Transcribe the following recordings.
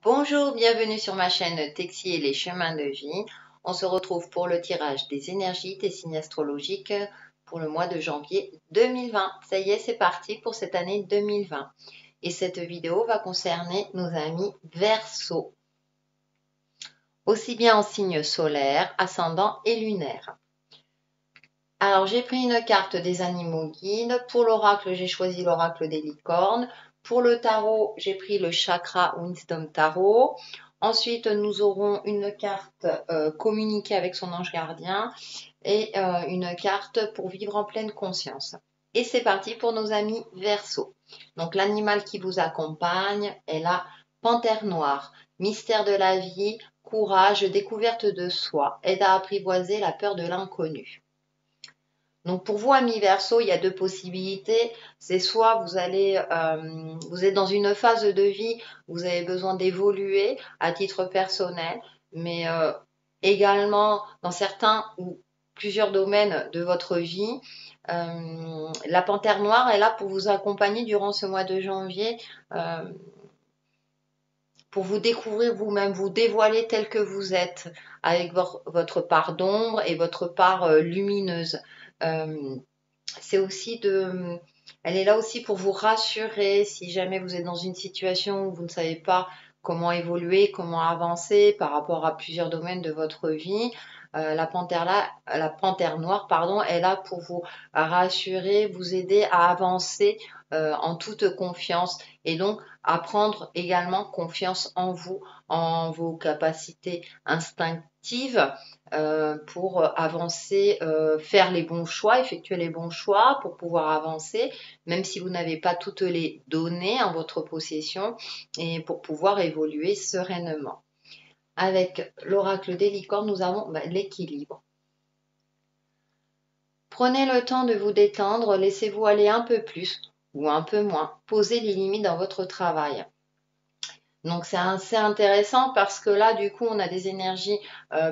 Bonjour, bienvenue sur ma chaîne Texi et les chemins de vie. On se retrouve pour le tirage des énergies, des signes astrologiques pour le mois de janvier 2020. Ça y est, c'est parti pour cette année 2020. Et cette vidéo va concerner nos amis Verseau, aussi bien en signe solaire, ascendant et lunaire. Alors, j'ai pris une carte des animaux guides. Pour l'oracle, j'ai choisi l'oracle des licornes. Pour le tarot, j'ai pris le chakra Wisdom Tarot. Ensuite, nous aurons une carte communiquer avec son ange gardien et une carte pour vivre en pleine conscience. Et c'est parti pour nos amis Verseau. Donc, l'animal qui vous accompagne est la panthère noire. Mystère de la vie, courage, découverte de soi, aide à apprivoiser la peur de l'inconnu. Donc pour vous, amis Verseau, il y a deux possibilités. C'est soit vous êtes dans une phase de vie où vous avez besoin d'évoluer à titre personnel, mais également dans certains ou plusieurs domaines de votre vie. La panthère noire est là pour vous accompagner durant ce mois de janvier, pour vous découvrir vous-même, vous dévoiler tel que vous êtes, avec votre part d'ombre et votre part lumineuse. C'est aussi elle est là aussi pour vous rassurer si jamais vous êtes dans une situation où vous ne savez pas comment évoluer, comment avancer par rapport à plusieurs domaines de votre vie. La panthère noire, pardon, est là pour vous rassurer, vous aider à avancer en toute confiance et donc à prendre également confiance en vous, en vos capacités instinctives pour avancer, faire les bons choix, effectuer les bons choix pour pouvoir avancer, même si vous n'avez pas toutes les données en votre possession et pour pouvoir évoluer sereinement. Avec l'oracle des licornes, nous avons l'équilibre. Prenez le temps de vous détendre, laissez-vous aller un peu plus ou un peu moins, posez les limites dans votre travail. Donc c'est assez intéressant parce que là, du coup, on a des énergies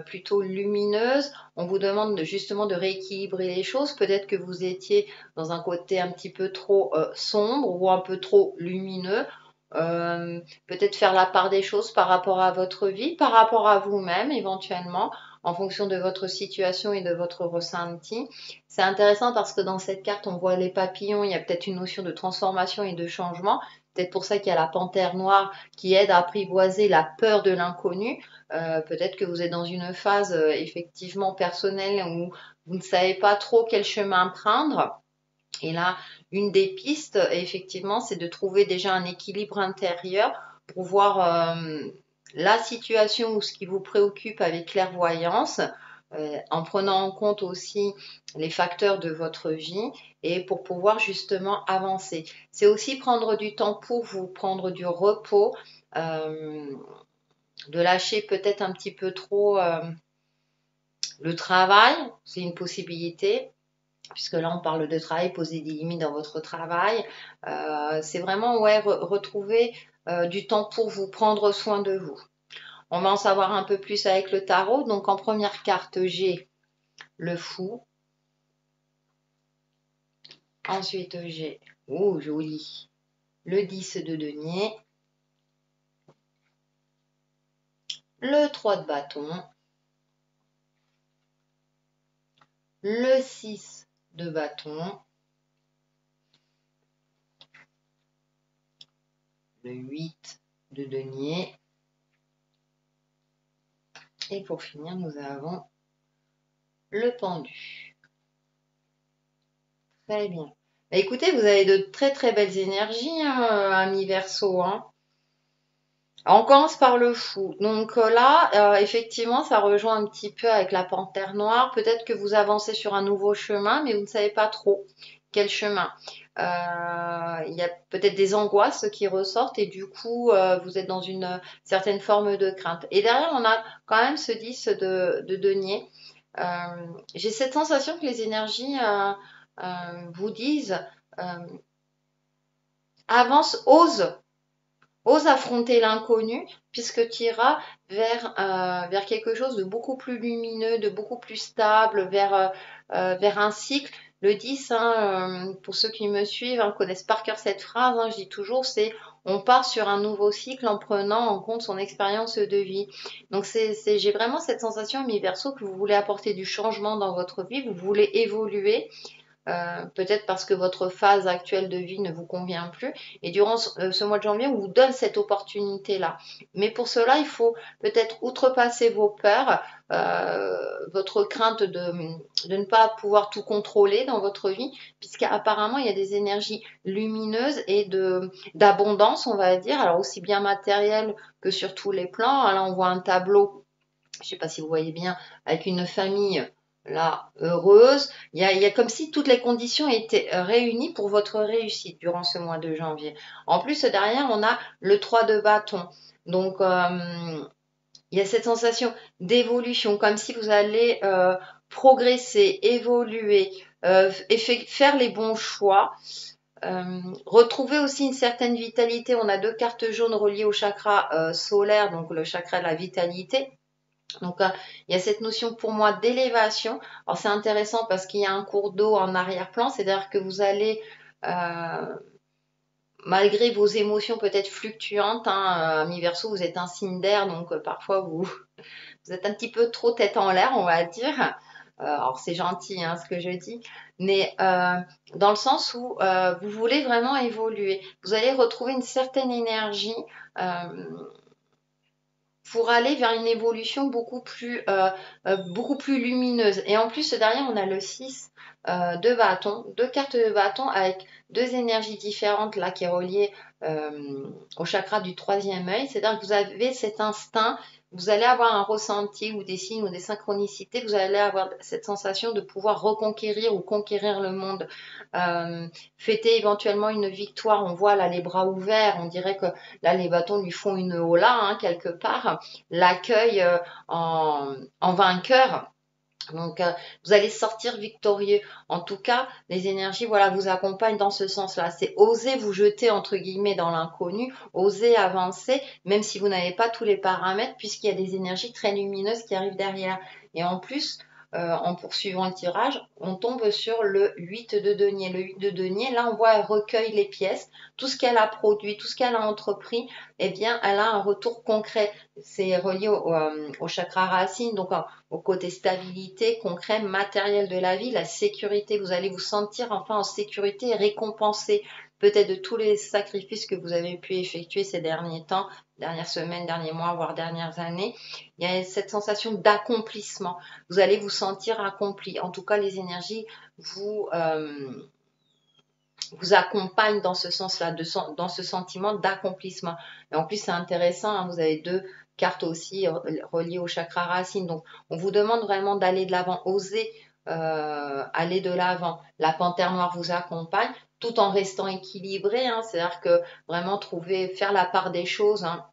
plutôt lumineuses. On vous demande justement de rééquilibrer les choses. Peut-être que vous étiez dans un côté un petit peu trop sombre ou un peu trop lumineux. Peut-être faire la part des choses par rapport à votre vie, par rapport à vous-même éventuellement, en fonction de votre situation et de votre ressenti. C'est intéressant parce que dans cette carte, on voit les papillons, il y a peut-être une notion de transformation et de changement. Peut-être pour ça qu'il y a la panthère noire qui aide à apprivoiser la peur de l'inconnu. Peut-être que vous êtes dans une phase effectivement personnelle où vous ne savez pas trop quel chemin prendre. Et là, une des pistes, effectivement, c'est de trouver déjà un équilibre intérieur pour voir la situation ou ce qui vous préoccupe avec clairvoyance, en prenant en compte aussi les facteurs de votre vie et pour pouvoir justement avancer. C'est aussi prendre du temps pour vous, prendre du repos, de lâcher peut-être un petit peu trop le travail, c'est une possibilité, puisque là on parle de travail, poser des limites dans votre travail. C'est vraiment retrouver du temps pour vous, prendre soin de vous. On va en savoir un peu plus avec le tarot. Donc en première carte, j'ai le fou. Ensuite, j'ai, oh joli, le 10 de denier, le 3 de bâton, le 6 de bâton, le 8 de denier. Et pour finir, nous avons le pendu. Très bien. Bah, écoutez, vous avez de très très belles énergies, hein, amis Verseau, hein. On commence par le fou. Donc là, effectivement, ça rejoint un petit peu avec la panthère noire. Peut-être que vous avancez sur un nouveau chemin, mais vous ne savez pas trop quel chemin. Il y a peut-être des angoisses qui ressortent et du coup, vous êtes dans une certaine forme de crainte. Et derrière, on a quand même ce 10 de denier. J'ai cette sensation que les énergies vous disent avance, ose affronter l'inconnu puisque tu iras vers quelque chose de beaucoup plus lumineux, de beaucoup plus stable, vers un cycle. Le 10, hein, pour ceux qui me suivent, hein, connaissent par cœur cette phrase, hein, je dis toujours, c'est on part sur un nouveau cycle en prenant en compte son expérience de vie. Donc j'ai vraiment cette sensation, mi-verso, que vous voulez apporter du changement dans votre vie, vous voulez évoluer. Peut-être parce que votre phase actuelle de vie ne vous convient plus. Et durant ce mois de janvier, on vous donne cette opportunité-là. Mais pour cela, il faut peut-être outrepasser vos peurs, votre crainte de ne pas pouvoir tout contrôler dans votre vie, puisqu'apparemment, il y a des énergies lumineuses et d'abondance, on va dire, alors aussi bien matériel que sur tous les plans. Là, on voit un tableau, je ne sais pas si vous voyez bien, avec une famille là, heureuse. Il y a comme si toutes les conditions étaient réunies pour votre réussite durant ce mois de janvier. En plus, derrière, on a le 3 de bâton. Donc, il y a cette sensation d'évolution, comme si vous allez progresser, évoluer, et faire les bons choix. Retrouver aussi une certaine vitalité. On a 2 cartes jaunes reliées au chakra solaire, donc le chakra de la vitalité. Donc, il y a cette notion pour moi d'élévation. Alors, c'est intéressant parce qu'il y a un cours d'eau en arrière-plan, c'est-à-dire que vous allez, malgré vos émotions peut-être fluctuantes, hein, mi-verso, vous êtes un signe d'air, donc parfois vous êtes un petit peu trop tête en l'air, on va dire. Alors, c'est gentil hein, ce que je dis, mais dans le sens où vous voulez vraiment évoluer. Vous allez retrouver une certaine énergie. Pour aller vers une évolution beaucoup plus lumineuse. Et en plus, derrière, on a le 6 de bâton, 2 cartes de bâton avec 2 énergies différentes là qui est reliée au chakra du 3e œil. C'est-à-dire que vous avez cet instinct, vous allez avoir un ressenti ou des signes ou des synchronicités, vous allez avoir cette sensation de pouvoir reconquérir ou conquérir le monde, fêter éventuellement une victoire. On voit là les bras ouverts, on dirait que là les bâtons lui font une hola hein, quelque part, l'accueil en vainqueur. Donc, vous allez sortir victorieux. En tout cas, les énergies, voilà, vous accompagnent dans ce sens-là. C'est oser vous jeter, entre guillemets, dans l'inconnu, oser avancer, même si vous n'avez pas tous les paramètres, puisqu'il y a des énergies très lumineuses qui arrivent derrière. Et en plus, en poursuivant le tirage, on tombe sur le 8 de denier. Le 8 de denier, là, on voit, elle recueille les pièces. Tout ce qu'elle a produit, tout ce qu'elle a entrepris, eh bien, elle a un retour concret. C'est relié au chakra racine, donc au côté stabilité, concret, matériel de la vie, la sécurité. Vous allez vous sentir enfin en sécurité et récompensé peut-être de tous les sacrifices que vous avez pu effectuer ces derniers temps, dernières semaines, derniers mois, voire dernières années. Il y a cette sensation d'accomplissement. Vous allez vous sentir accompli. En tout cas, les énergies vous accompagnent dans ce sens-là, dans ce sentiment d'accomplissement. Et en plus, c'est intéressant, hein, vous avez 2 cartes aussi reliées au chakra racine. Donc, on vous demande vraiment d'aller de l'avant, oser aller de l'avant. La panthère noire vous accompagne tout en restant équilibré. Hein, c'est-à-dire que vraiment faire la part des choses. Hein,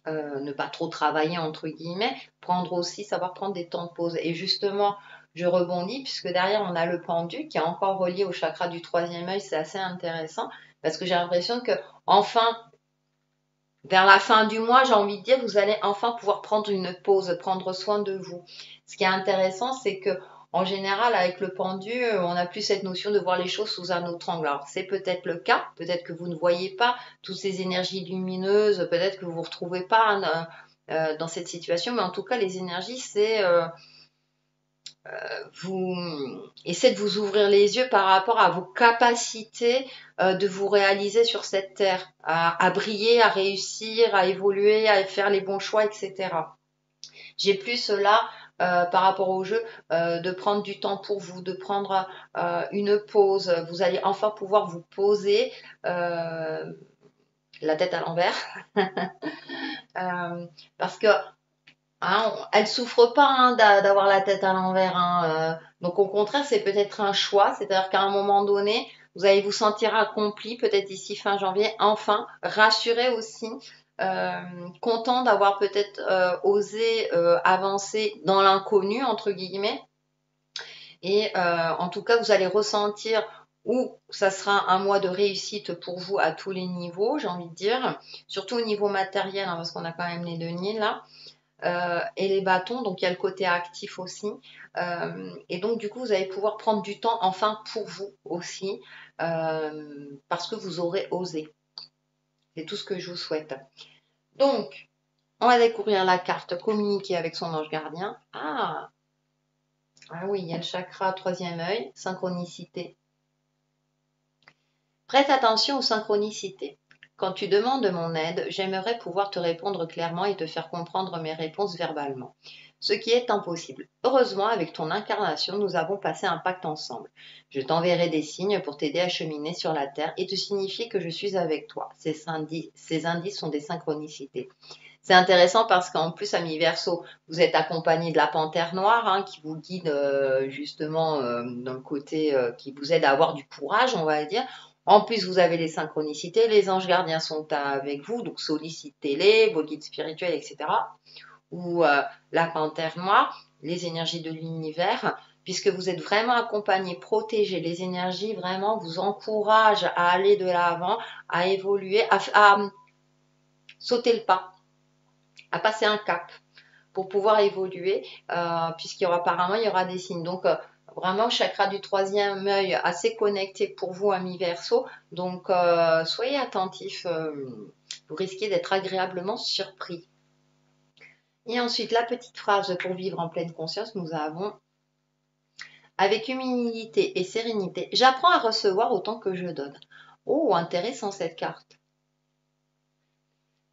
ne pas trop travailler entre guillemets, savoir prendre des temps de pause. Et justement, je rebondis puisque derrière on a le pendu qui est encore relié au chakra du 3e œil, c'est assez intéressant parce que j'ai l'impression que enfin, vers la fin du mois, j'ai envie de dire, vous allez enfin pouvoir prendre une pause, prendre soin de vous. Ce qui est intéressant, c'est que en général, avec le pendu, on n'a plus cette notion de voir les choses sous un autre angle. Alors, c'est peut-être le cas, peut-être que vous ne voyez pas toutes ces énergies lumineuses, peut-être que vous ne vous retrouvez pas dans cette situation, mais en tout cas, les énergies, c'est vous essayez de vous ouvrir les yeux par rapport à vos capacités de vous réaliser sur cette terre, à briller, à réussir, à évoluer, à faire les bons choix, etc. J'ai plus cela par rapport au jeu, de prendre du temps pour vous, de prendre une pause. Vous allez enfin pouvoir vous poser la tête à l'envers. Parce que hein, elle souffre pas hein, d'avoir la tête à l'envers. Hein, donc au contraire, c'est peut-être un choix. C'est-à-dire qu'à un moment donné, vous allez vous sentir accompli, peut-être d'ici fin janvier, enfin, rassuré aussi, content d'avoir peut-être osé avancer dans l'inconnu, entre guillemets. Et en tout cas, vous allez ressentir où ça sera un mois de réussite pour vous à tous les niveaux, j'ai envie de dire, surtout au niveau matériel, hein, parce qu'on a quand même les deniers là. Et les bâtons, donc il y a le côté actif aussi. Et donc du coup, vous allez pouvoir prendre du temps enfin pour vous aussi, parce que vous aurez osé. C'est tout ce que je vous souhaite. Donc, on va découvrir la carte communiquer avec son ange gardien. Ah oui, il y a le chakra troisième œil, synchronicité. Prête attention aux synchronicités. Quand tu demandes mon aide, j'aimerais pouvoir te répondre clairement et te faire comprendre mes réponses verbalement. Ce qui est impossible. Heureusement, avec ton incarnation, nous avons passé un pacte ensemble. Je t'enverrai des signes pour t'aider à cheminer sur la Terre et te signifier que je suis avec toi. Ces indices sont des synchronicités. C'est intéressant parce qu'en plus, ami Verseau, vous êtes accompagné de la panthère noire qui vous guide justement dans le côté qui vous aide à avoir du courage, on va dire. En plus, vous avez les synchronicités, les anges gardiens sont avec vous, donc sollicitez-les, vos guides spirituels, etc. Ou la panthère noire, les énergies de l'univers, puisque vous êtes vraiment accompagné, protégé. Les énergies vraiment vous encouragent à aller de l'avant, à évoluer, à sauter le pas, à passer un cap pour pouvoir évoluer, apparemment il y aura des signes. Donc vraiment chakra du troisième œil assez connecté pour vous, amis Verseau. Donc soyez attentifs, vous risquez d'être agréablement surpris. Et ensuite la petite phrase pour vivre en pleine conscience, nous avons avec humilité et sérénité, j'apprends à recevoir autant que je donne. Oh, intéressant cette carte.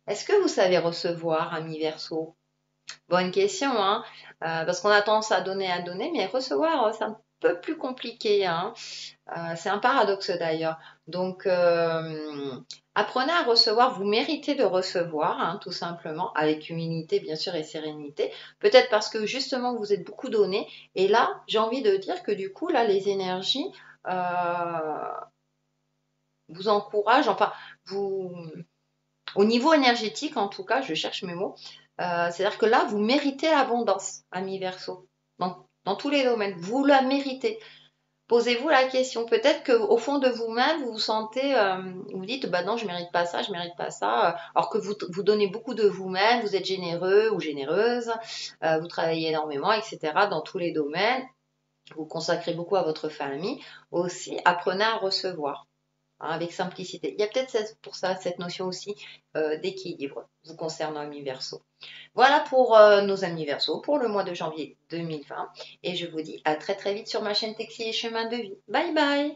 Est-ce que vous savez recevoir, amis Verseau? Bonne question, hein, parce qu'on a tendance à donner, mais recevoir, c'est un peu plus compliqué, hein. C'est un paradoxe d'ailleurs. Donc, apprenez à recevoir, vous méritez de recevoir, hein, tout simplement, avec humilité, bien sûr, et sérénité. Peut-être parce que justement, vous êtes beaucoup donné. Et là, j'ai envie de dire que du coup, là, les énergies vous encouragent, enfin, vous, au niveau énergétique, en tout cas, je cherche mes mots. C'est-à-dire que là, vous méritez l'abondance, ami Verseau. Dans tous les domaines, vous la méritez. Posez-vous la question. Peut-être qu'au fond de vous-même, vous vous sentez, vous dites, bah non, je mérite pas ça, je mérite pas ça. Alors que vous donnez beaucoup de vous-même, vous êtes généreux ou généreuse, vous travaillez énormément, etc. Dans tous les domaines. Vous consacrez beaucoup à votre famille. Aussi, apprenez à recevoir, hein, avec simplicité. Il y a peut-être pour ça cette notion aussi d'équilibre vous concernant amis Verseau. Voilà pour nos amis Verseau pour le mois de janvier 2020 et je vous dis à très très vite sur ma chaîne Texi et Chemin de Vie. Bye bye.